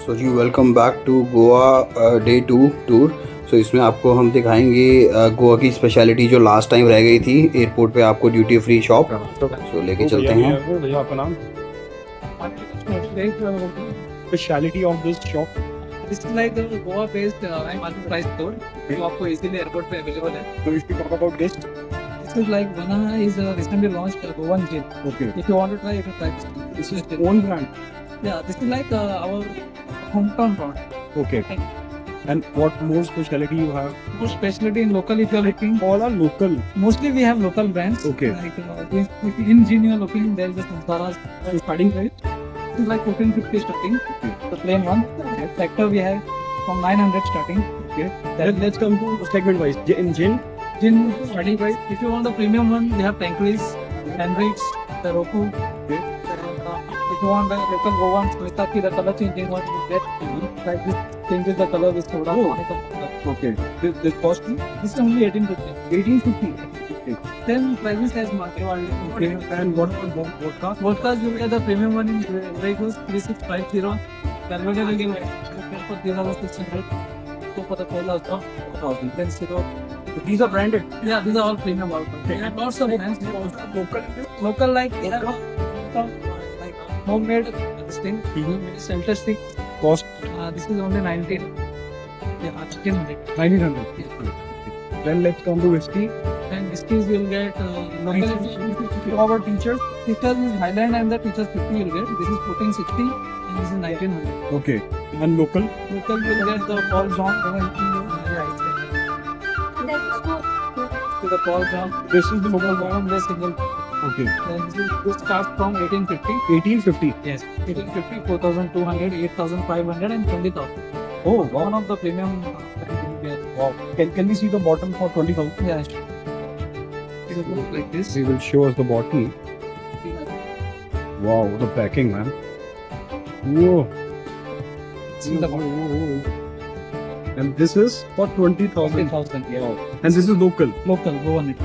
So ji welcome back to Goa day 2 tour. So इसमें आपको हम दिखाएंगे गोवा की स्पेशलिटी जो लास्ट टाइम रह गई थी एयरपोर्ट पे, आपको ड्यूटी फ्री शॉप। सो लेके चलते हैं। भैया आपका नाम, speciality of this shop. This is like the Goa-based market price store, जो आपको easily airport पे available है. So if we talk about this, This is like Vanaha is a recently launched Goan gin. okay, If you want to try, you can try this. this is the own brand. Yeah, this is like our hometown brand. Okay, and what more speciality you have? More specialty in local if you are looking. All are local. Mostly we have local brands. Okay. Like if in gin you are looking, there is a Samsara's starting price. This is like 1450 starting. Okay. The plain one. Factor we have from 900 starting. Okay. Then let's come to segment wise. In gin, Gin starting price. If you want the premium one, we have Tanqueray, Henrys, the Roku. Okay. If you want the local Goan, Swetaki, the color changing one, you get like this changes the color with soda. Oh. okay. This cost me This is only 1850. 1850. Okay. Then prices as market. Okay. And what about vodka? Vodkas you get the premium one in Grey Goose 3650. Belvedere will give for 3600. So for the cola also 1000. Then zero. So these are branded. Yeah, these are all premium alcohol. Okay. We have lots of brands. Local. Local like like homemade this thing. Center stick. Cost This is only 19. Yeah, 1800. 1900. Then let's come to whiskey. And whiskeys you'll get local. Our teachers. Teachers is Highland and the teachers 50 you'll get. This is 1460 and this is 1900. Okay. And local. Local you'll get the Paul John. To the Paul John. This is the local one. One way single. Okay. And this starts from 1850. 1850. Yes. 1850, 4200, 8500 and 20,000. Oh One wow. of the premium beer. Wow. Can we see the bottom for 20,000? Yeah. Sure. It will look like this. They will show us the bottle. Wow, the packing, man. Whoa. See the bottle. And this is for 20,000. 20,000. Yeah. Wow. And this is local. Local, go on it.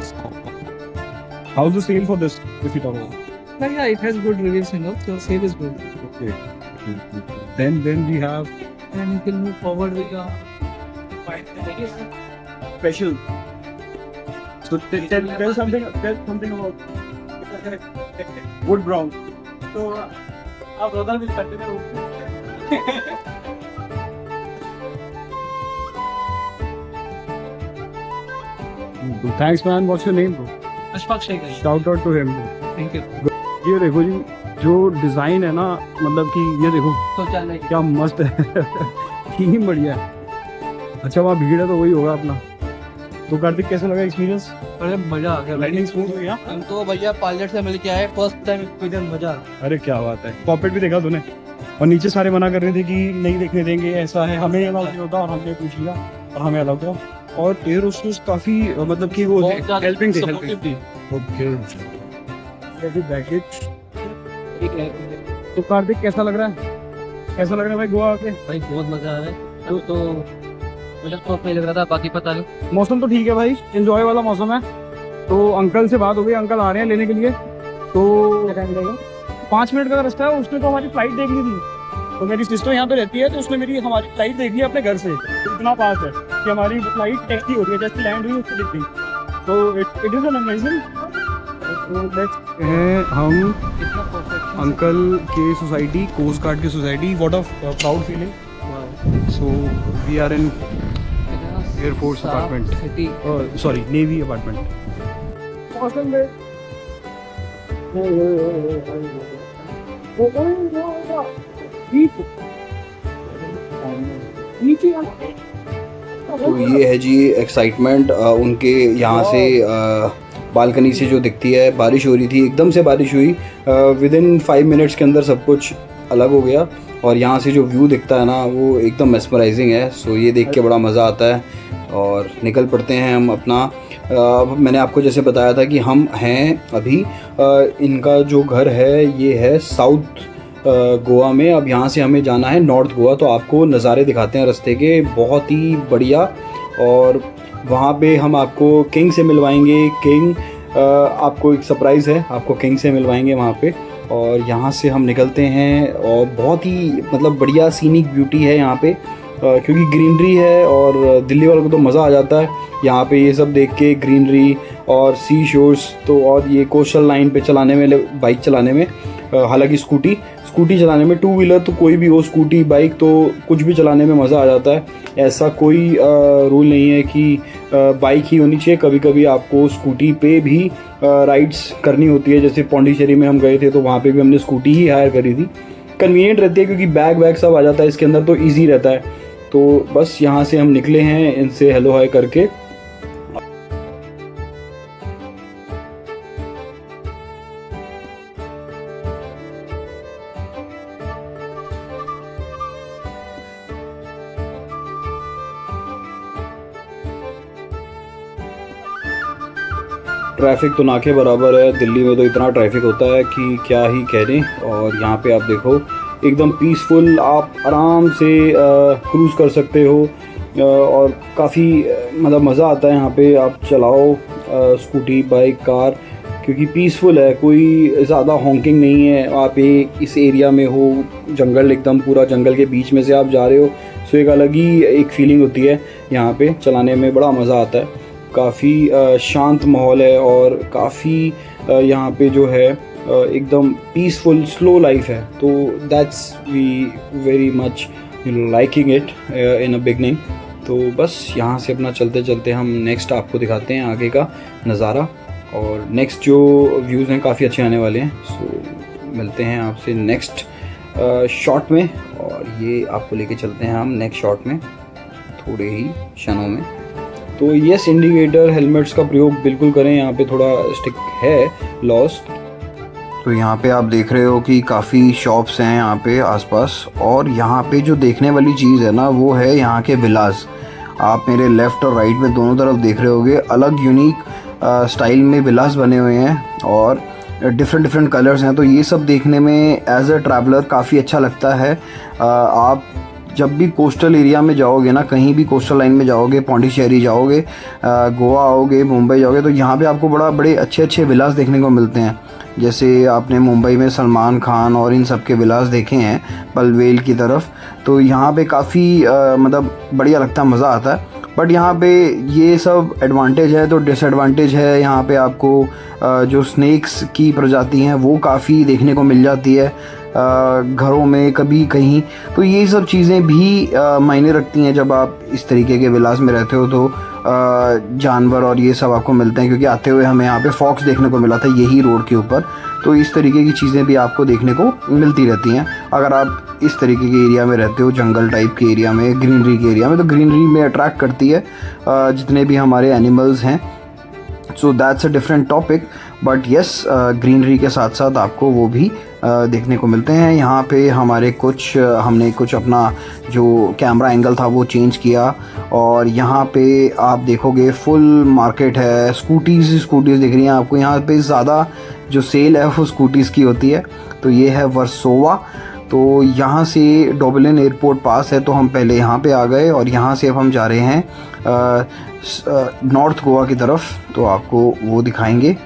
How's the sale for this, if you talk about? But yeah, it has good reviews, so sale is good. Okay. Then we have And you can move forward with the special. So tell something about wood brown. So our brother will continue. Thanks, man. What's your name, bro? Ashfaq Sheikh. Shout out to him. Thank you. ये देखो जी, जो design है ना, मतलब कि ये देखो तो चल रही क्या मस्त है। थीम बढ़िया है। अच्छा वहाँ भीड़ है तो वही होगा अपना। तो कार्तिक कैसा लगा एक्सपीरियंस? अरे मजा आ गया। लाइटिंग स्मूथ हुई है? हम तो भैया पायलट से मिल के आए, फर्स्ट टाइम एक्सपीरियंस मजा। अरे क्या बात है। कॉकपिट भी देखा तूने? और नीचे सारे मना कर रहे थे कि नहीं देखने देंगे, ऐसा है, हमें अलाउ नहीं होता, और हमने पूछ लिया और हमें अलाउ किया। और एयर होस्टेस काफी मतलब कि वो हेल्पिंग थी। ओके। बैगेज। तो कार्तिक कैसा लग रहा है? कैसा लग रहा है भाई गोवा आके? भाई बहुत मजा आ रहा है। तो मुझे तो नहीं लग रहा था, बाकी पता नहीं। मौसम तो ठीक है भाई, एंजॉय वाला मौसम है। तो अंकल से बात हो गई, अंकल आ रहे हैं लेने के लिए। तो 5 मिनट का रास्ता है, उसने तो हमारी फ्लाइट देख ली थी। तो मेरी सिस्टर यहाँ पे रहती है, तो उसने हमारी फ्लाइट देख ली अपने घर से। तो इतना पास है कि हमारी फ्लाइट टैक्सी हो रही है, जैसे लैंड हुई उसको दिख गई। तो इट इज एन अमेजिंग। हम अंकल के सोसाइटी, कोस्ट गार्ड की society. What a proud feeling. So we are in air force apartment, sorry navy apartment. तो ये है जी एक्साइटमेंट उनके यहाँ से बालकनी से जो दिखती है। बारिश हो रही थी, एकदम से बारिश हुई, विदिन 5 मिनट्स के अंदर सब कुछ अलग हो गया। और यहाँ से जो व्यू दिखता है ना, वो एकदम मेस्मराइजिंग है। सो ये देख के बड़ा मज़ा आता है। और निकल पड़ते हैं हम अपना। मैंने आपको जैसे बताया था कि हम हैं अभी इनका जो घर है ये है साउथ गोवा में। अब यहाँ से हमें जाना है नॉर्थ गोवा। तो आपको नज़ारे दिखाते हैं रास्ते के, बहुत ही बढ़िया। और वहाँ पे हम आपको किंग से मिलवाएंगे। किंग आपको एक सरप्राइज़ है, आपको किंग से मिलवाएंगे वहाँ पे। और यहाँ से हम निकलते हैं और बहुत ही मतलब बढ़िया सीनिक ब्यूटी है यहाँ पे, क्योंकि ग्रीनरी है और दिल्ली वालों को तो मज़ा आ जाता है यहाँ पे ये सब देख के, ग्रीनरी और सी शोर्स। तो और ये कोस्टल लाइन पे चलाने में, बाइक चलाने में, हालांकि स्कूटी चलाने में, टू व्हीलर तो कोई भी हो, स्कूटी बाइक तो कुछ भी चलाने में मज़ा आ जाता है। ऐसा कोई रूल नहीं है कि बाइक ही होनी चाहिए, कभी कभी आपको स्कूटी पे भी राइड्स करनी होती है। जैसे पौंडीचेरी में हम गए थे तो वहाँ पे भी हमने स्कूटी ही हायर करी थी। कन्वीनियंट रहती है क्योंकि बैग वैग सब आ जाता है इसके अंदर, तो ईजी रहता है। तो बस यहाँ से हम निकले हैं इनसे हेलो हाय करके। ट्रैफिक तो ना के बराबर है, दिल्ली में तो इतना ट्रैफिक होता है कि क्या ही कहने। और यहाँ पे आप देखो एकदम पीसफुल, आप आराम से क्रूज़ कर सकते हो और काफ़ी मतलब मज़ा आता है यहाँ पे। आप चलाओ स्कूटी बाइक कार, क्योंकि पीसफुल है, कोई ज़्यादा हॉन्किंग नहीं है। आप इस एरिया में हो, जंगल एकदम पूरा जंगल के बीच में से आप जा रहे हो, सो एक अलग ही एक फीलिंग होती है यहाँ पे चलाने में, बड़ा मज़ा आता है। काफ़ी शांत माहौल है और काफ़ी यहाँ पे जो है एकदम पीसफुल स्लो लाइफ है। तो that's we very much liking it in a beginning. तो बस यहाँ से अपना चलते चलते हम नेक्स्ट आपको दिखाते हैं आगे का नज़ारा, और नेक्स्ट जो व्यूज़ हैं काफ़ी अच्छे आने वाले हैं। सो मिलते हैं आपसे नेक्स्ट शॉट में, और ये आपको लेके चलते हैं हम नेक्स्ट शॉट में थोड़े ही क्षणों में। तो यस, इंडिकेटर हेलमेट्स का प्रयोग बिल्कुल करें, यहाँ पे थोड़ा स्टिक है लॉस। तो यहाँ पे आप देख रहे हो कि काफ़ी शॉप्स हैं यहाँ पे आसपास, और यहाँ पे जो देखने वाली चीज़ है ना वो है यहाँ के विलास। आप मेरे लेफ़्ट और राइट में दोनों तरफ देख रहे होगे, अलग यूनिक स्टाइल में विलास बने हुए हैं और डिफरेंट कलर्स हैं। तो ये सब देखने में एज अ ट्रैवलर काफ़ी अच्छा लगता है। आप जब भी कोस्टल एरिया में जाओगे ना, कहीं भी कोस्टल लाइन में जाओगे, पौंडीचेरी जाओगे, गोवा आओगे, मुंबई जाओगे, तो यहाँ पे आपको बड़े अच्छे विलास देखने को मिलते हैं। जैसे आपने मुंबई में सलमान खान और इन सब के विलास देखे हैं पनवेल की तरफ, तो यहाँ पे काफ़ी मतलब बढ़िया लगता है, मज़ा आता है। बट यहाँ पे ये सब एडवांटेज है, तो डिसएडवांटेज है। यहाँ पे आपको जो स्नेक्स की प्रजाति हैं वो काफ़ी देखने को मिल जाती है घरों में कभी कहीं। तो ये सब चीज़ें भी मायने रखती हैं जब आप इस तरीके के विलास में रहते हो। तो जानवर और ये सब आपको मिलते हैं, क्योंकि आते हुए हमें यहाँ पे फॉक्स देखने को मिला था यही रोड के ऊपर। तो इस तरीके की चीज़ें भी आपको देखने को मिलती रहती हैं अगर आप इस तरीके के एरिया में रहते हो, जंगल टाइप के एरिया में, ग्रीनरी के एरिया में। तो ग्रीनरी में अट्रैक्ट करती है जितने भी हमारे एनिमल्स हैं। So that's a different topic, but yes greenery के साथ साथ आपको वो भी देखने को मिलते हैं। यहाँ पे हमने कुछ अपना जो कैमरा एंगल था वो चेंज किया, और यहाँ पे आप देखोगे फुल मार्केट है, स्कूटीज़ दिख रही हैं आपको। यहाँ पे ज़्यादा जो सेल है वो स्कूटीज़ की होती है। तो ये है वर्सोवा। तो यहाँ से डब्लिन एयरपोर्ट पास है, तो हम पहले यहाँ पे आ गए, और यहाँ से अब हम जा रहे हैं नॉर्थ गोवा की तरफ। तो आपको वो दिखाएंगे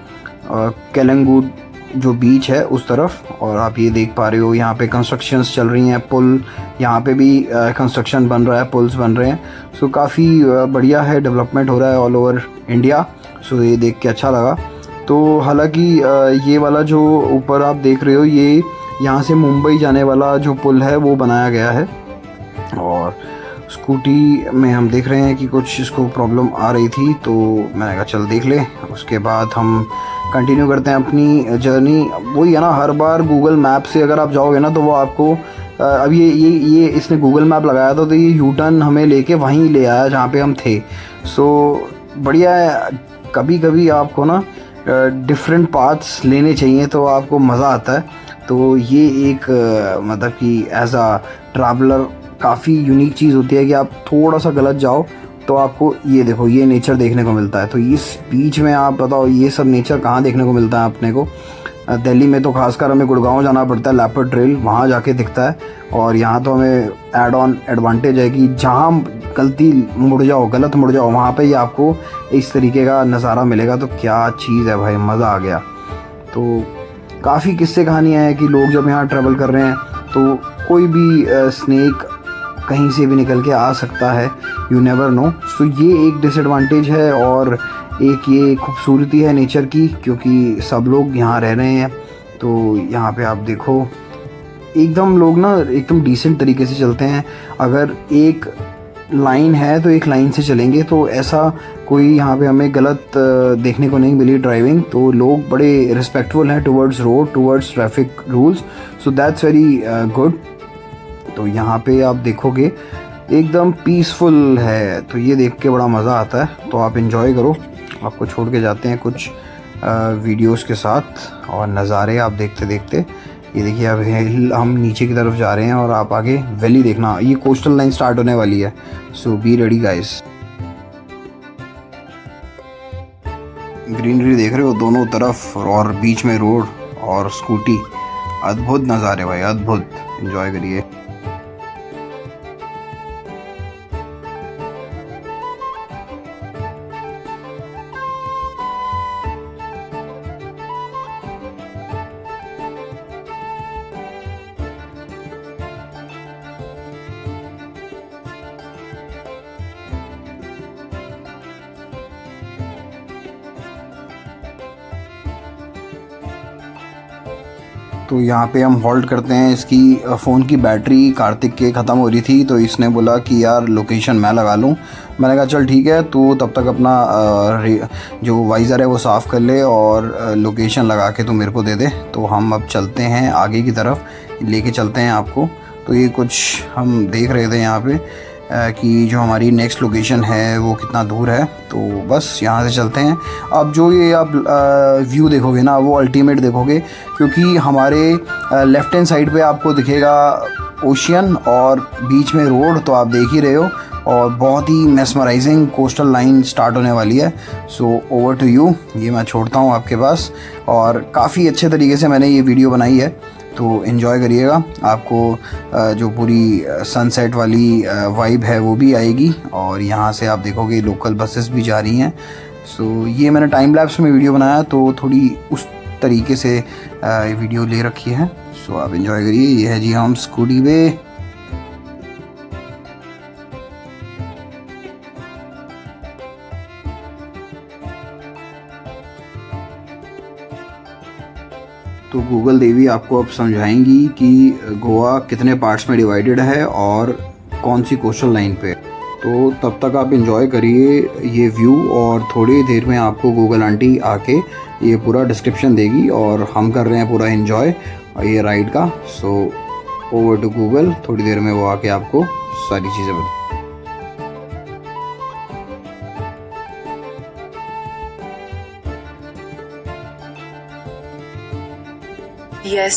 केलंगूड जो बीच है उस तरफ। और आप ये देख पा रहे हो यहाँ पे कंस्ट्रक्शंस चल रही हैं, पुल यहाँ पे भी कंस्ट्रक्शन बन रहा है, पुल्स बन रहे हैं। सो काफ़ी बढ़िया है, डेवलपमेंट हो रहा है ऑल ओवर इंडिया। सो ये देख के अच्छा लगा। तो हालांकि ये वाला जो ऊपर आप देख रहे हो, ये यहाँ से मुंबई जाने वाला जो पुल है वो बनाया गया है। और स्कूटी में हम देख रहे हैं कि कुछ इसको प्रॉब्लम आ रही थी, तो मैंने कहा चल देख ले। उसके बाद हम कंटिन्यू करते हैं अपनी जर्नी। वही है ना, हर बार गूगल मैप से अगर आप जाओगे ना तो वो आपको अब ये इसने गूगल मैप लगाया था, तो ये यू टर्न हमें लेके वहीं ले आया जहाँ पे हम थे। सो बढ़िया है, कभी कभी आपको ना डिफरेंट पाथ्स लेने चाहिए तो आपको मज़ा आता है। तो ये एक मतलब कि एज आ ट्रैवलर काफ़ी यूनिक चीज़ होती है कि आप थोड़ा सा गलत जाओ तो आपको ये देखो ये नेचर देखने को मिलता है। तो इस बीच में आप बताओ ये सब नेचर कहाँ देखने को मिलता है अपने को? दिल्ली में तो खासकर हमें गुड़गांव जाना पड़ता है, लेपर्ड ट्रेल वहाँ जाके दिखता है। और यहाँ तो हमें एड ऑन एडवांटेज है कि जहाँ गलत मुड़ जाओ वहाँ पे ही आपको इस तरीके का नज़ारा मिलेगा। तो क्या चीज़ है भाई, मज़ा आ गया। तो काफ़ी किस्से कहानियाँ हैं कि लोग जब यहाँ ट्रैवल कर रहे हैं तो कोई भी स्नेक कहीं से भी निकल के आ सकता है, यू नेवर नो। सो ये एक डिसएडवांटेज है और एक ये खूबसूरती है नेचर की, क्योंकि सब लोग यहाँ रह रहे हैं। तो यहाँ पे आप देखो एकदम लोग ना एकदम डिसेंट तरीके से चलते हैं। अगर एक लाइन है तो एक लाइन से चलेंगे, तो ऐसा कोई यहाँ पे हमें गलत देखने को नहीं मिली ड्राइविंग। तो लोग बड़े रिस्पेक्टफुल हैं towards road, towards traffic rules, so that's very good. तो यहाँ पे आप देखोगे एकदम पीसफुल है, तो ये देख के बड़ा मज़ा आता है। तो आप इन्जॉय करो। आपको छोड़ के जाते हैं कुछ वीडियोस के साथ और नज़ारे आप देखते देखते। ये देखिए अब हिल हम नीचे की तरफ जा रहे हैं और आप आगे वैली देखना, ये कोस्टल लाइन स्टार्ट होने वाली है। सो बी रेडी गाइस। ग्रीनरी देख रहे हो दोनों तरफ और बीच में रोड और स्कूटी। अद्भुत नज़ारे भाई, अद्भुत। एंजॉय करिए। तो यहाँ पे हम हॉल्ट करते हैं। इसकी फ़ोन की बैटरी कार्तिक के ख़त्म हो रही थी, तो इसने बोला कि यार लोकेशन मैं लगा लूँ। मैंने कहा चल ठीक है, तो तब तक अपना जो वाइज़र है वो साफ़ कर ले और लोकेशन लगा के तो मेरे को दे दे। तो हम अब चलते हैं आगे की तरफ, लेके चलते हैं आपको। तो ये कुछ हम देख रहे थे यहाँ पे कि जो हमारी नेक्स्ट लोकेशन है वो कितना दूर है। तो बस यहाँ से चलते हैं। अब जो ये आप व्यू देखोगे ना वो अल्टीमेट देखोगे, क्योंकि हमारे लेफ़्ट हैंड साइड पे आपको दिखेगा ओशियन और बीच में रोड, तो आप देख ही रहे हो। और बहुत ही मेस्मराइजिंग कोस्टल लाइन स्टार्ट होने वाली है। So over to you. ये मैं छोड़ता हूँ आपके पास, और काफ़ी अच्छे तरीके से मैंने ये वीडियो बनाई है, तो एंजॉय करिएगा। आपको जो पूरी सनसेट वाली वाइब है वो भी आएगी। और यहाँ से आप देखोगे लोकल बसेस भी जा रही हैं। सो ये मैंने टाइम लैप्स में वीडियो बनाया, तो थोड़ी उस तरीके से वीडियो ले रखी है। सो आप एंजॉय करिए। ये है जी हम स्कूटी पे। तो गूगल देवी आपको अब समझाएंगी कि गोवा कितने पार्ट्स में डिवाइडेड है और कौन सी कोस्टल लाइन पे। तो तब तक आप एंजॉय करिए ये व्यू, और थोड़ी देर में आपको गूगल आंटी आके ये पूरा डिस्क्रिप्शन देगी। और हम कर रहे हैं पूरा एंजॉय ये राइड का। So over to Google. थोड़ी देर में वो आके आपको सारी चीज़ें बता। Yes.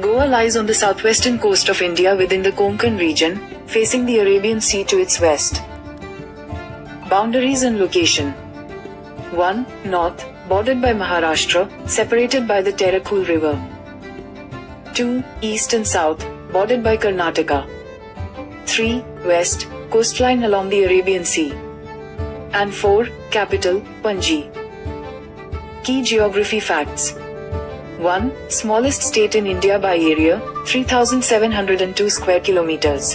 Goa lies on the southwestern coast of India within the Konkan region, facing the Arabian Sea to its west. Boundaries and location. 1. North, bordered by Maharashtra, separated by the Terakul River. 2. East and south, bordered by Karnataka. 3. West, coastline along the Arabian Sea. And 4. Capital, Panji. Key geography facts. 1. Smallest state in India by area, 3,702 square kilometers.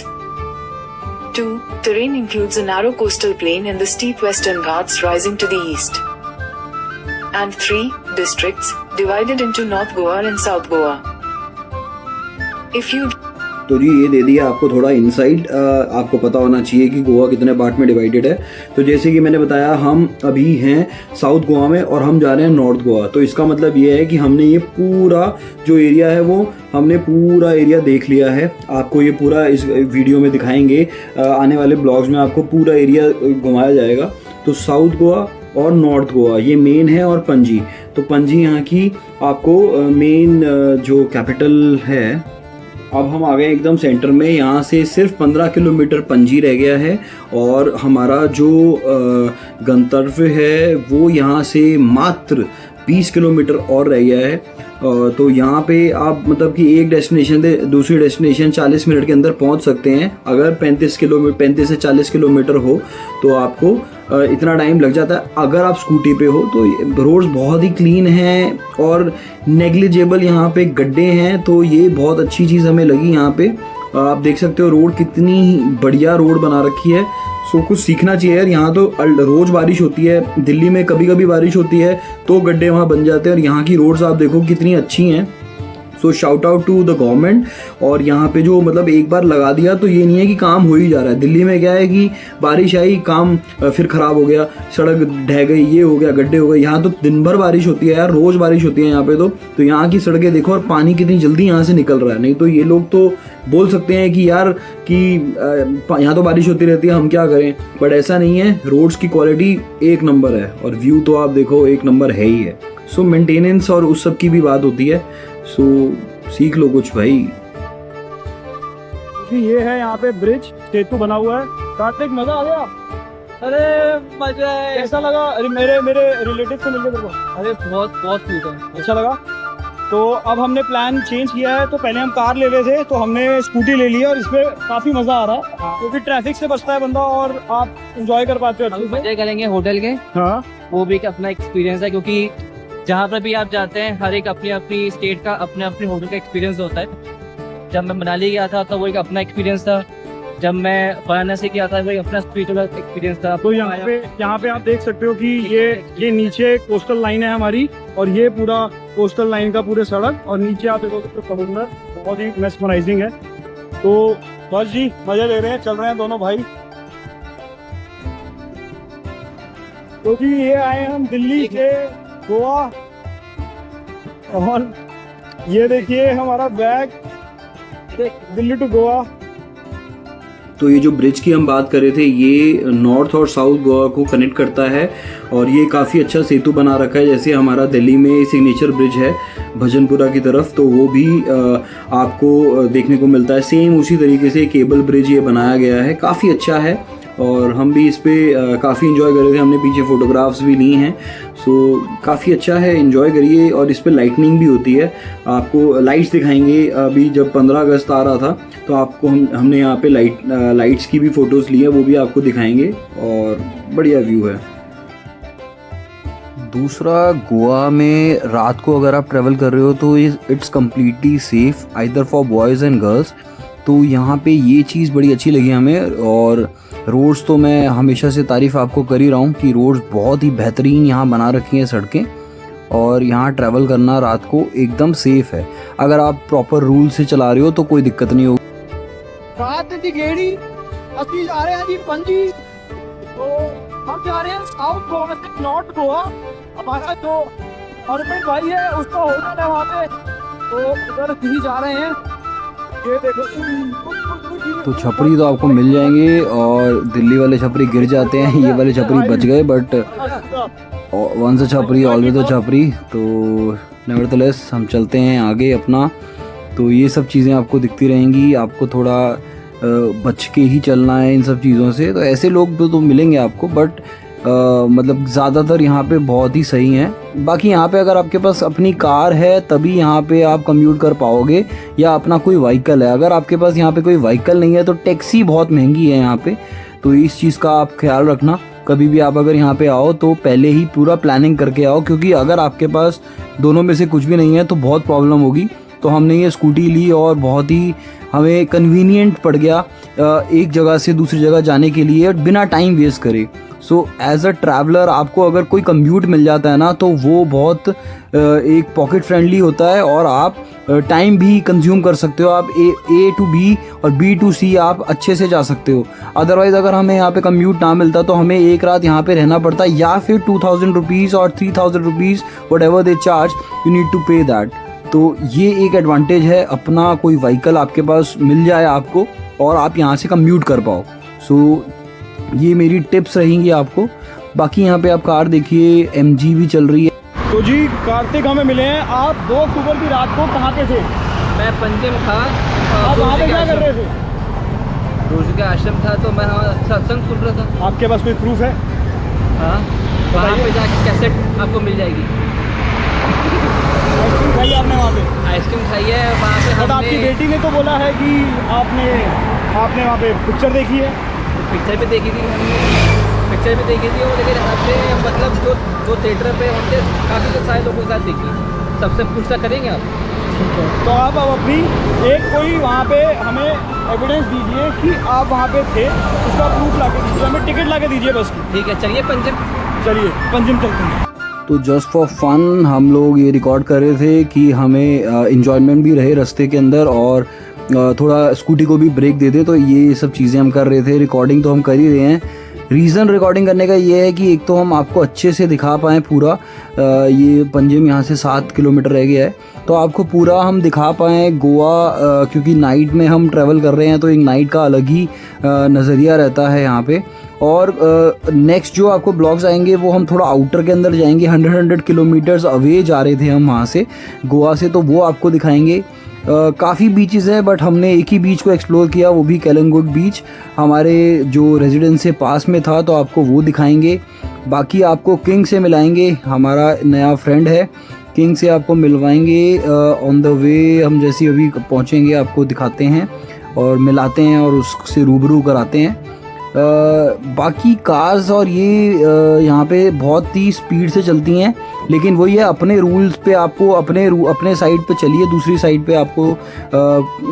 2. Terrain includes a narrow coastal plain and the steep western Ghats rising to the east. And 3. Districts, divided into North Goa and South Goa. If you तो जी ये दे दिया आपको थोड़ा insight. आपको पता होना चाहिए कि गोवा कितने पार्ट में डिवाइडेड है। तो जैसे कि मैंने बताया, हम अभी हैं साउथ गोवा में और हम जा रहे हैं नॉर्थ गोवा। तो इसका मतलब ये है कि हमने ये पूरा जो एरिया है वो हमने पूरा एरिया देख लिया है। आपको ये पूरा इस वीडियो में दिखाएंगे, आने वाले ब्लॉग्स में आपको पूरा एरिया घुमाया जाएगा। तो साउथ गोवा और नॉर्थ गोवा ये मेन है, और पणजी, तो पणजी यहाँ की आपको मेन जो कैपिटल है। अब हम आ गए एकदम सेंटर में। यहाँ से सिर्फ 15 किलोमीटर पणजी रह गया है, और हमारा जो गंतव्य है वो यहाँ से मात्र 20 किलोमीटर और रह गया है। तो यहाँ पे आप मतलब कि एक डेस्टिनेशन से दूसरी डेस्टिनेशन 40 मिनट के अंदर पहुँच सकते हैं। अगर 35 से 40 किलोमीटर हो तो आपको इतना टाइम लग जाता है। अगर आप स्कूटी पे हो तो रोड्स बहुत ही क्लीन हैं और नेग्लिजिबल यहाँ पे गड्ढे हैं, तो ये बहुत अच्छी चीज़ हमें लगी यहाँ पे। आप देख सकते हो रोड कितनी बढ़िया रोड बना रखी है। सो कुछ सीखना चाहिए यार, यहाँ तो रोज़ बारिश होती है, दिल्ली में कभी कभी बारिश होती है तो गड्ढे वहाँ बन जाते हैं, और यहाँ की रोड्स आप देखो कितनी अच्छी हैं। So shout out to the government. और यहाँ पे जो मतलब एक बार लगा दिया तो ये नहीं है कि काम हो ही जा रहा है। दिल्ली में क्या है कि बारिश आई, काम फिर ख़राब हो गया, सड़क ढह गई, ये हो गया, गड्ढे हो गए। यहाँ तो दिन भर बारिश होती है यार, रोज़ बारिश होती है यहाँ पे तो यहाँ की सड़कें देखो, और पानी कितनी जल्दी यहाँ से निकल रहा है। नहीं तो ये लोग तो बोल सकते हैं कि यार कि यहाँ तो बारिश होती रहती है, हम क्या करें, बट ऐसा नहीं है। रोड्स की क्वालिटी एक नंबर है और व्यू तो आप देखो एक नंबर है ही है। सो मेंटेनेंस और उस सब की भी बात होती है। सो सीख लो कुछ भाई। ये है यहाँ पे ब्रिज, सेतु बना हुआ है। कार्तिक मजा आ गया? अरे मजा है। कैसा लगा? अरे मेरे रिलेटिव से मिलके तेरे को अरे बहुत बहुत क्यूट है। अच्छा लगा? तो अब हमने प्लान चेंज किया है। तो पहले हम कार ले रहे थे, तो हमने स्कूटी ले ली है और इसमें काफी मजा आ रहा है क्योंकि ट्रैफिक से बचता है बंदा और आप एंजॉय कर पाते हो अच्छे से। मजे करेंगे होटल के, हाँ, वो भी एक अपना एक्सपीरियंस है, क्योंकि जहाँ पर भी आप जाते हैं हर एक अपनी अपनी स्टेट का अपने अपने होटल का एक्सपीरियंस होता है। जब मैं मनाली गया था तो वो एक अपना एक्सपीरियंस था, जब मैं वाराणसी गया था वो एक अपना स्पिरिचुअल एक्सपीरियंस था। तो यहाँ पे आप देख सकते हो कि ये नीचे कोस्टल लाइन है हमारी, और ये पूरा कोस्टल लाइन का पूरे सड़क, और नीचे आप देखोगे तो समुद्र बहुत ही मेस्मराइजिंग है। तो बस जी मजे ले रहे हैं, चल रहे हैं दोनों भाई। क्योंकि ये आए हम दिल्ली से गोवा, और ये देखिए हमारा बैग, दिल्ली टू गोवा। तो ये जो ब्रिज की हम बात कर रहे थे, ये नॉर्थ और साउथ गोवा को कनेक्ट करता है, और ये काफ़ी अच्छा सेतु बना रखा है। जैसे हमारा दिल्ली में सिग्नेचर ब्रिज है भजनपुरा की तरफ, तो वो भी आपको देखने को मिलता है। सेम उसी तरीके से केबल ब्रिज ये बनाया गया है, काफ़ी अच्छा है, और हम भी इस पर काफ़ी इन्जॉय कर रहे थे। हमने पीछे फ़ोटोग्राफ्स भी ली हैं। सो काफ़ी अच्छा है, इन्जॉय करिए। और इस पर लाइटनिंग भी होती है, आपको लाइट्स दिखाएंगे। अभी जब 15 अगस्त आ रहा था तो आपको हमने यहाँ पे लाइट्स की भी फ़ोटोज़ ली है, वो भी आपको दिखाएंगे, और बढ़िया व्यू है। दूसरा, गोवा में रात को अगर आप ट्रैवल कर रहे हो तो it's completely safe either for boys and girls. तो यहाँ पे ये चीज़ बड़ी अच्छी लगी हमें। और रोड्स तो मैं हमेशा से तारीफ़ आपको कर ही रहा हूँ कि रोड्स बहुत ही बेहतरीन यहाँ बना रखी हैं सड़कें, और यहाँ ट्रैवल करना रात को एकदम सेफ़ है। अगर आप प्रॉपर रूल से चला रहे हो तो कोई दिक्कत नहीं होगी। रात की गेड़ी असली जा रहे हैं जी पणजी, तो हम जा रहे हैं साउथ गोवा से नॉर्थ गोवा। हमारा जो अर्बन भाई है उसका होटल है वहाँ पे, तो उधर ही जा रहे हैं। ये देखो तो छपरी तो आपको मिल जाएंगे, और दिल्ली वाले छपरी गिर जाते हैं, ये वाले छपरी बच गए, बट वंस अ छपरी ऑलवेज अ छपरी। तो नेवरदलेस हम चलते हैं आगे अपना। तो ये सब चीज़ें आपको दिखती रहेंगी, आपको थोड़ा बच के ही चलना है इन सब चीज़ों से। तो ऐसे लोग तो मिलेंगे आपको, बट मतलब ज़्यादातर यहाँ पे बहुत ही सही हैं। बाकी यहाँ पे अगर आपके पास अपनी कार है तभी यहाँ पे आप कम्यूट कर पाओगे, या अपना कोई व्हीकल है। अगर आपके पास यहाँ पे कोई व्हीकल नहीं है तो टैक्सी बहुत महंगी है यहाँ पे, तो इस चीज़ का आप ख्याल रखना। कभी भी आप अगर यहाँ पे आओ तो पहले ही पूरा प्लानिंग करके आओ, क्योंकि अगर आपके पास दोनों में से कुछ भी नहीं है तो बहुत प्रॉब्लम होगी। तो हमने ये स्कूटी ली और बहुत ही हमें कन्वीनियंट पड़ गया एक जगह से दूसरी जगह जाने के लिए बिना टाइम वेस्ट करे। सो एज अ ट्रैवलर आपको अगर कोई कम्यूट मिल जाता है ना तो वो बहुत एक पॉकेट फ्रेंडली होता है, और आप टाइम भी कंज्यूम कर सकते हो। आप ए टू बी और बी टू सी आप अच्छे से जा सकते हो। अदरवाइज़ अगर हमें यहाँ पे कम्यूट ना मिलता तो हमें एक रात यहाँ पे रहना पड़ता, या फिर 2000 रुपीज़ और 3000 rupees whatever they charge, you need to pay that. तो ये एक एडवांटेज है, अपना कोई व्हीकल आपके पास मिल जाए आपको और आप यहाँ से कम्यूट कर पाओ। सो ये मेरी टिप्स रहेंगी आपको। बाकी यहाँ पे आप कार देखिए, MG भी चल रही है। तो जी कार्तिक हमें मिले हैं। आप 2 अक्टूबर की रात को कहाँ पे थे? मैं पंजिम था। आप वहाँ पे क्या कर रहे थे? ऋषि का आश्रम था, तो मैं सत्संग सुन रहा था। आपके पास कोई प्रूफ है? हाँ, वहाँ पे जाके कैसेट आपको मिल जाएगी। आइसक्रीम खाई आपने वहाँ पे? आइसक्रीम खाई है वहाँ पे। बट आपकी बेटी ने तो बोला है कि आपने वहाँ पे पिक्चर देखी है। पिक्चर भी देखी थी हमने। पिक्चर भी देखी थी, और लेकिन अपने मतलब जो थिएटर पे होते काफ़ी तो सारे लोगों के साथ देखी, सबसे पूछता करेंगे आप। तो आप अब अपनी एक कोई वहाँ पे हमें एविडेंस दीजिए कि आप वहाँ पे थे, उसका प्रूफ ला के दीजिए, हमें टिकट ला के दीजिए बस की। ठीक है, चलिए पंजिम। चलिए पंजिम चलते हैं। तो जस्ट फॉर फन हम लोग ये रिकॉर्ड कर रहे थे कि हमें इंजॉयमेंट भी रहे रास्ते के अंदर, और थोड़ा स्कूटी को भी ब्रेक दे दे, तो ये सब चीज़ें हम कर रहे थे। रिकॉर्डिंग तो हम कर ही रहे हैं। रीज़न रिकॉर्डिंग करने का ये है कि एक तो हम आपको अच्छे से दिखा पाएँ पूरा, ये पंजिम यहाँ से 7 किलोमीटर रह गया है, तो आपको पूरा हम दिखा पाएँ गोवा, क्योंकि नाइट में हम ट्रैवल कर रहे हैं तो एक नाइट का अलग ही नज़रिया रहता है यहाँ पे। और नेक्स्ट जो आपको ब्लॉग्स आएंगे वो हम थोड़ा आउटर के अंदर जाएंगे, 100 किलोमीटर्स अवे जा रहे थे हम वहाँ से गोवा से, तो वो आपको दिखाएंगे। काफ़ी बीचेस है, बट हमने एक ही बीच को एक्सप्लोर किया, वो भी कैलंगुड बीच हमारे जो रेजिडेंस से पास में था, तो आपको वो दिखाएंगे। बाकी आपको किंग से मिलाएंगे, हमारा नया फ्रेंड है, किंग से आपको मिलवाएंगे ऑन द वे। हम जैसे अभी पहुँचेंगे आपको दिखाते हैं और मिलाते हैं और उससे रूबरू कराते हैं। बाकी कार्स और ये यहाँ पे बहुत ही स्पीड से चलती हैं, लेकिन वही है अपने रूल्स पे आपको अपने साइड पे चलिए, दूसरी साइड पे आपको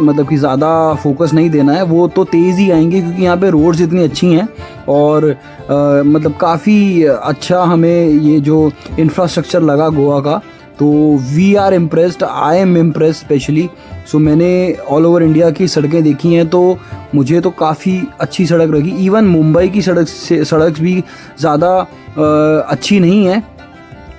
मतलब कि ज़्यादा फोकस नहीं देना है, वो तो तेज़ ही आएंगे क्योंकि यहाँ पे रोड्स इतनी अच्छी हैं और मतलब काफ़ी अच्छा हमें ये जो इंफ्रास्ट्रक्चर लगा गोवा का, तो we are impressed, I am impressed specially. So मैंने ऑल ओवर इंडिया की सड़कें देखी हैं तो मुझे तो काफ़ी अच्छी सड़क लगी। इवन मुंबई की सड़क भी ज़्यादा अच्छी नहीं है।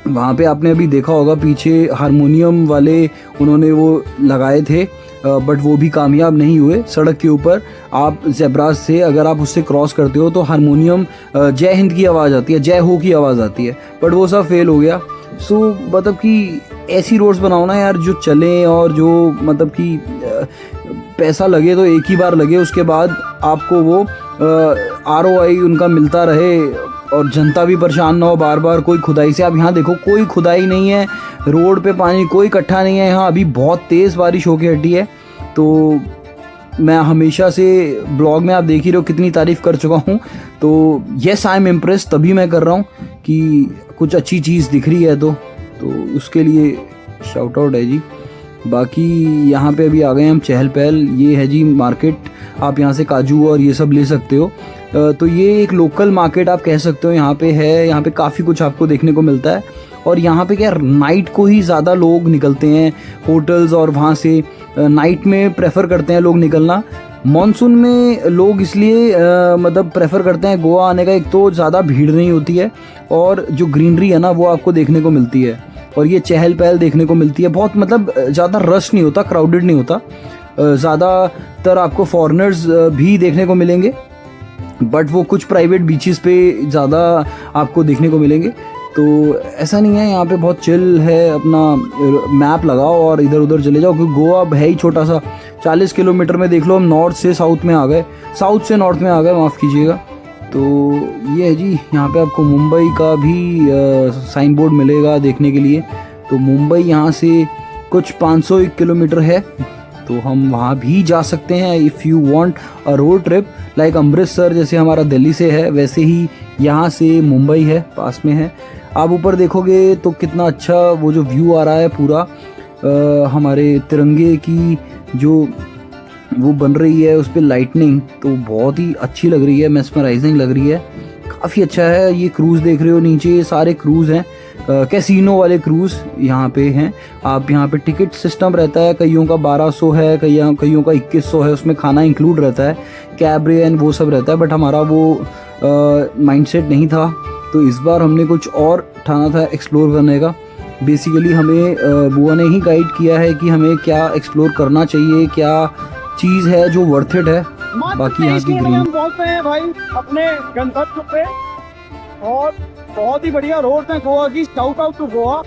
वहाँ पे आपने अभी देखा होगा पीछे हारमोनियम वाले उन्होंने वो लगाए थे, बट वो भी कामयाब नहीं हुए। सड़क के ऊपर आप ज़ेब्रास से अगर आप उससे क्रॉस करते हो तो हारमोनियम जय हिंद की आवाज़ आती है, जय हो की आवाज़ आती है, बट वो सब फेल हो गया। सो मतलब कि ऐसी रोड्स बनाओ ना यार जो चलें और जो मतलब कि पैसा लगे तो एक ही बार लगे, उसके बाद आपको वो ROI उनका मिलता रहे और जनता भी परेशान ना हो बार बार कोई खुदाई से। आप यहाँ देखो कोई खुदाई नहीं है, रोड पे पानी कोई इकट्ठा नहीं है। यहाँ अभी बहुत तेज़ बारिश होके हटी है, तो मैं हमेशा से ब्लॉग में आप देख ही रहे हो कितनी तारीफ़ कर चुका हूँ। तो येस आई एम इम्प्रेस, तभी मैं कर रहा हूँ कि कुछ अच्छी चीज़ दिख रही है तो उसके लिए शाउट आउट है जी। बाकी यहाँ पे अभी आ गए हम चहल पहल, ये है जी मार्केट, आप यहाँ से काजू और ये सब ले सकते हो। तो ये एक लोकल मार्केट आप कह सकते हो यहाँ पे है। यहाँ पे काफ़ी कुछ आपको देखने को मिलता है और यहाँ पे क्या नाइट को ही ज़्यादा लोग निकलते हैं, होटल्स और वहाँ से नाइट में प्रेफर करते हैं लोग निकलना। मॉनसून में लोग इसलिए मतलब प्रेफर करते हैं गोवा आने का, एक तो ज़्यादा भीड़ नहीं होती है और जो ग्रीनरी है ना वो आपको देखने को मिलती है और ये चहल पहल देखने को मिलती है। बहुत मतलब ज़्यादा रश नहीं होता, क्राउडेड नहीं होता। ज़्यादातर आपको फॉरेनर्स भी देखने को मिलेंगे, बट वो कुछ प्राइवेट बीचेस पे ज़्यादा आपको देखने को मिलेंगे। तो ऐसा नहीं है, यहाँ पे बहुत चिल है। अपना मैप लगाओ और इधर उधर चले जाओ, क्योंकि गोवा है ही छोटा सा। 40 किलोमीटर में देख लो हम नॉर्थ से साउथ में आ गए, साउथ से नॉर्थ में आ गए, माफ़ कीजिएगा। तो ये है जी, यहाँ पे आपको मुंबई का भी साइन बोर्ड मिलेगा देखने के लिए। तो मुंबई यहाँ से कुछ 501 किलोमीटर है, तो हम वहाँ भी जा सकते हैं if you want a road trip like Amritsar जैसे हमारा दिल्ली से है, वैसे ही यहाँ से मुंबई है, पास में है। आप ऊपर देखोगे तो कितना अच्छा वो जो व्यू आ रहा है पूरा, हमारे तिरंगे की जो वो बन रही है उस पर लाइटनिंग, तो बहुत ही अच्छी लग रही है, मेस्मराइजिंग लग रही है, काफ़ी अच्छा है। ये क्रूज़ देख रहे हो नीचे, ये सारे क्रूज़ हैं, कैसीनो वाले क्रूज़ यहाँ पे हैं। आप यहाँ पे टिकट सिस्टम रहता है, कईयों का 1200 है, कईयों का 2100 है, उसमें खाना इंक्लूड रहता है, कैबरे एंड वो सब रहता है। बट हमारा वो माइंडसेट नहीं था, तो इस बार हमने कुछ और ठाना था एक्सप्लोर करने का। बेसिकली हमें बुआ ने ही गाइड किया है कि हमें क्या एक्सप्लोर करना चाहिए, क्या चीज़ है जो वर्थ इट है। बाकी यहाँ की ग्रीन हम पहुँच गए हैं भाई अपने गंतव्य पे, और बहुत ही बढ़िया रोड है गोवा की। Shout out to Goa.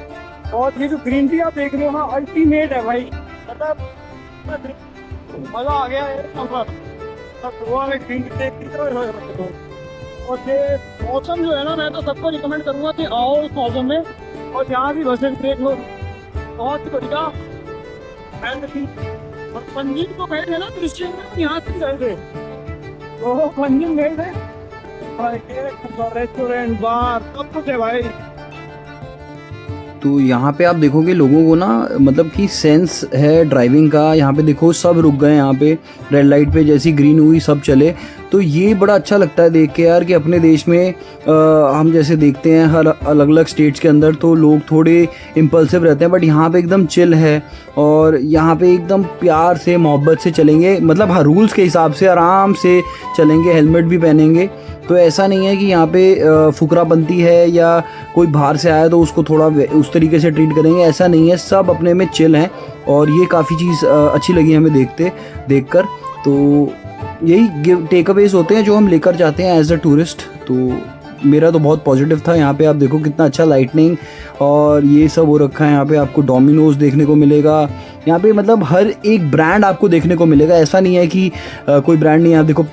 और ये जो ग्रीनरी आप देख रहे हो ना, अल्टीमेट है भाई, मतलब मज़ा आ गया है गोवा में ग्रीनरी देख के। और ये मौसम जो है ना, मैं तो सबको रिकमेंड करूँगा कि आओ इस मौसम में, और यहाँ भी बसें देख लो, बहुत ही बढ़िया। और पंजिम को गए थे ना क्रिश्चियन में, यहाँ से गए थे, तो पंजिम गए थे, रेस्टोरेंट, बार, सब कुछ है भाई। तो यहाँ पे आप देखोगे लोगों को ना मतलब कि सेंस है ड्राइविंग का। यहाँ पे देखो सब रुक गए, यहाँ पे रेड लाइट पे जैसी ग्रीन हुई सब चले। तो ये बड़ा अच्छा लगता है देख के यार कि अपने देश में हम जैसे देखते हैं हर अलग अलग स्टेट्स के अंदर तो लोग थोड़े इम्पल्सिव रहते हैं, बट यहाँ पे एकदम चिल है और यहाँ पे एकदम प्यार से मोहब्बत से चलेंगे, मतलब हाँ रूल्स के हिसाब से आराम से चलेंगे, हेलमेट भी पहनेंगे। तो ऐसा नहीं है कि यहाँ पे फुकरापंती है या कोई बाहर से आया तो उसको थोड़ा उस तरीके से ट्रीट करेंगे, ऐसा नहीं है। सब अपने में चिल हैं और ये काफ़ी चीज़ अच्छी लगी हमें देखकर। तो यही टेक अवेज होते हैं जो हम लेकर जाते हैं एज अ टूरिस्ट। तो मेरा तो बहुत पॉजिटिव था। यहाँ पे आप देखो कितना अच्छा लाइटनिंग और ये सब हो रखा है। यहाँ पे आपको डोमिनोज देखने को मिलेगा। यहाँ पे मतलब हर एक ब्रांड आपको देखने को मिलेगा, ऐसा नहीं है कि कोई ब्रांड नहीं है। आप देखो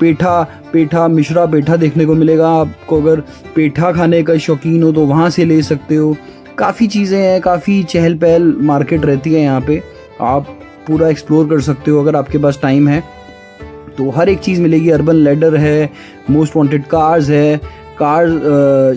पेठा मिश्रा पेठा देखने को मिलेगा। आपको अगर पेठा खाने का शौकीन हो तो वहाँ से ले सकते हो। काफ़ी चीज़ें हैं, काफ़ी चहल पहल मार्केट रहती है यहाँ पे, आप पूरा एक्सप्लोर कर सकते हो अगर आपके पास टाइम है तो हर एक चीज़ मिलेगी। अर्बन लैडर है, मोस्ट वांटेड कार्स है, कार्स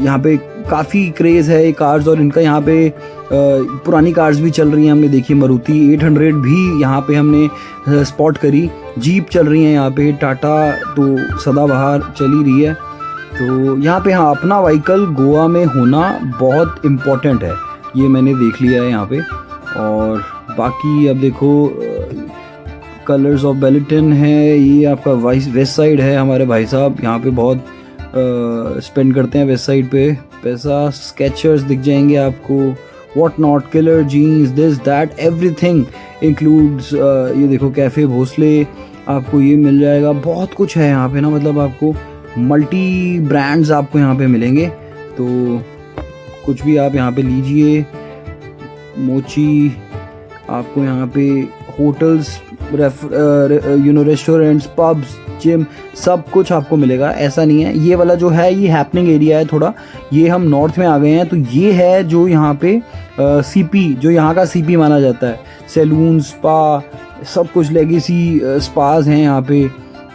यहाँ पे काफ़ी क्रेज़ है कार्स और इनका। यहाँ पे पुरानी कार्स भी चल रही हैं, हमने देखी मारुति 800 भी यहाँ पे हमने स्पॉट करी। जीप चल रही है यहाँ पे, टाटा तो सदाबहार चल ही रही है। तो यहाँ पे हाँ अपना व्हीकल गोवा में होना बहुत इम्पोर्टेंट है, ये मैंने देख लिया है यहाँ पे। और बाकी अब देखो कलर्स ऑफ बेलिटन है, ये आपका वेस्ट साइड है। हमारे भाई साहब यहाँ पे बहुत स्पेंड करते हैं वेस्ट साइड पे पैसा। स्केचर्स दिख जाएंगे आपको, what not, killer jeans, this that everything includes. ये देखो कैफ़े भोसले आपको ये मिल जाएगा। बहुत कुछ है यहाँ पे ना, मतलब आपको मल्टी ब्रांड्स आपको यहाँ पे मिलेंगे। तो कुछ भी आप यहाँ पे लीजिए। मोची आपको यहाँ पे होटल्स, रेस्टोरेंट्स, पब्स, जिम, सब कुछ आपको मिलेगा। ऐसा नहीं है। ये वाला जो है ये हैपनिंग एरिया है थोड़ा, ये हम नॉर्थ में आ गए हैं। तो ये है जो यहाँ पे सीपी, जो यहाँ का सीपी माना जाता है। सैलून, स्पा, सब कुछ लेगेसी स्पाज हैं यहाँ पे,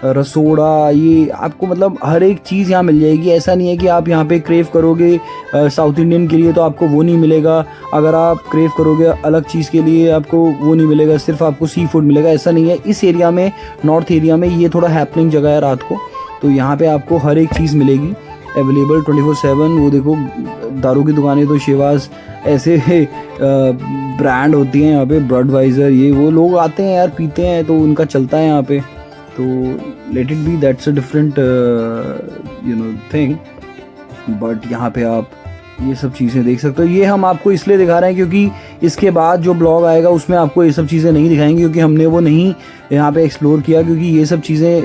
रसोड़ा, ये आपको मतलब हर एक चीज़ यहाँ मिल जाएगी। ऐसा नहीं है कि आप यहाँ पे क्रेव करोगे साउथ इंडियन के लिए तो आपको वो नहीं मिलेगा, अगर आप क्रेव करोगे अलग चीज़ के लिए आपको वो नहीं मिलेगा, सिर्फ आपको सी फूड मिलेगा। ऐसा नहीं है। इस एरिया में, नॉर्थ एरिया में, ये थोड़ा हैपनिंग जगह है रात को, तो यहाँ पे आपको हर एक चीज़ मिलेगी अवेलेबल 24/7। वो देखो दारू की दुकानें तो शेवाज ऐसे ब्रांड होती हैं यहाँ पे, ब्रडवाइज़र, ये वो लोग आते हैं यार, पीते हैं तो उनका चलता है यहाँ पे। तो let it be, that's a different thing. But यहाँ पे आप ये सब चीज़ें देख सकते हो। ये हम आपको इसलिए दिखा रहे हैं क्योंकि इसके बाद जो ब्लॉग आएगा उसमें आपको ये सब चीज़ें नहीं दिखाएंगे, क्योंकि हमने वो नहीं यहाँ पे एक्सप्लोर किया, क्योंकि ये सब चीज़ें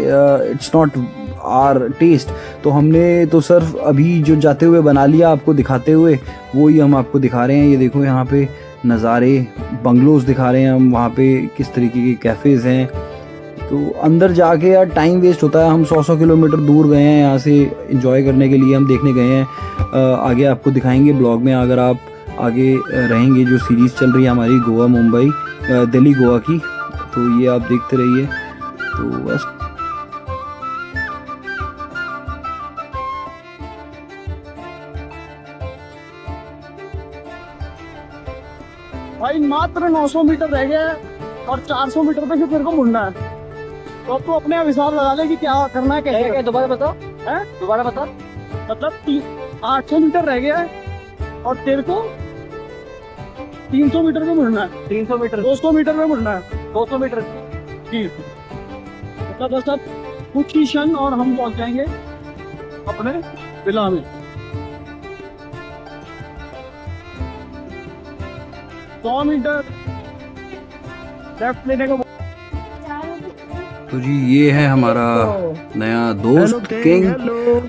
इट्स नॉट आर टेस्ट। तो हमने तो सिर्फ अभी जो जाते हुए बना लिया आपको दिखाते हुए, वो ही हम आपको दिखा रहे हैं। ये देखो यहाँ पे नज़ारे, बंगलोज दिखा रहे हैं हम, वहाँ पे किस तरीके के कैफ़ेज़ हैं। तो अंदर जाके यार टाइम वेस्ट होता है। हम 100 किलोमीटर दूर गए हैं यहाँ से एंजॉय करने के लिए, हम देखने गए हैं। आगे आपको दिखाएंगे ब्लॉग में, अगर आप आगे रहेंगे। जो सीरीज़ चल रही है हमारी गोवा मुंबई दिल्ली गोवा की, तो ये आप देखते रहिए। तो बस भाई मात्र 900 मीटर रह गया है और 400 मीटर पे फिर तेरे को मुड़ना है। तो अब तो अपने आप हिसाब लगा ले कि क्या करना है, कैसे क्या दोबारा बताओ, है। दोबारा बताओ। मतलब 800 मीटर रह गया है और तेरे को 300 मीटर पे मुड़ना है, 300 मीटर, 200 मीटर पे मुड़ना है, 200 मीटर। जी। मतलब बस अब कुछ ही क्षण और हम पहुंच जाएंगे अपने विला में। 100 मीटर लेफ्ट लेने को। तो जी ये है हमारा नया दोस्त किंग,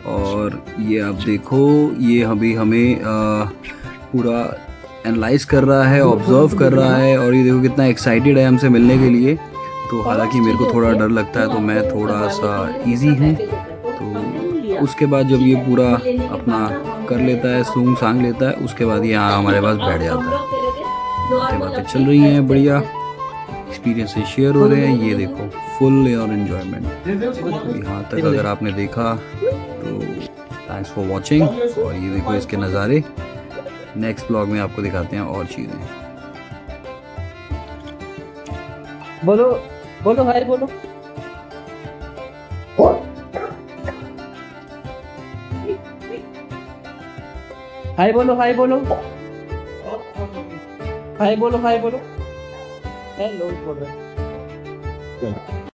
और ये आप देखो ये अभी हमें पूरा एनालाइज कर रहा है, ऑब्जर्व कर रहा है, और ये देखो कितना एक्साइटेड है हमसे मिलने के लिए। तो हालांकि मेरे को थोड़ा डर लगता है, तो मैं थोड़ा सा इजी हूँ। तो उसके बाद जब ये पूरा अपना कर लेता है, सूंघ सांग लेता है, उसके बाद ये यहाँ हमारे पास बैठ जाता है। बातें चल रही हैं, बढ़िया एक्सपीरियंसेस शेयर हो रहे हैं। ये देखो फुल और एंजॉयमेंट। यहाँ तक अगर आपने देखा तो थैंक्स फॉर वॉचिंग। और ये देखो इसके नज़ारे, नेक्स्ट ब्लॉग में आपको दिखाते हैं और चीज़ें। बोलो बोलो हाय बोलो। हाय बोलो हाय बोलो हाय बोलो हाय बोलो। हेलो बोलो।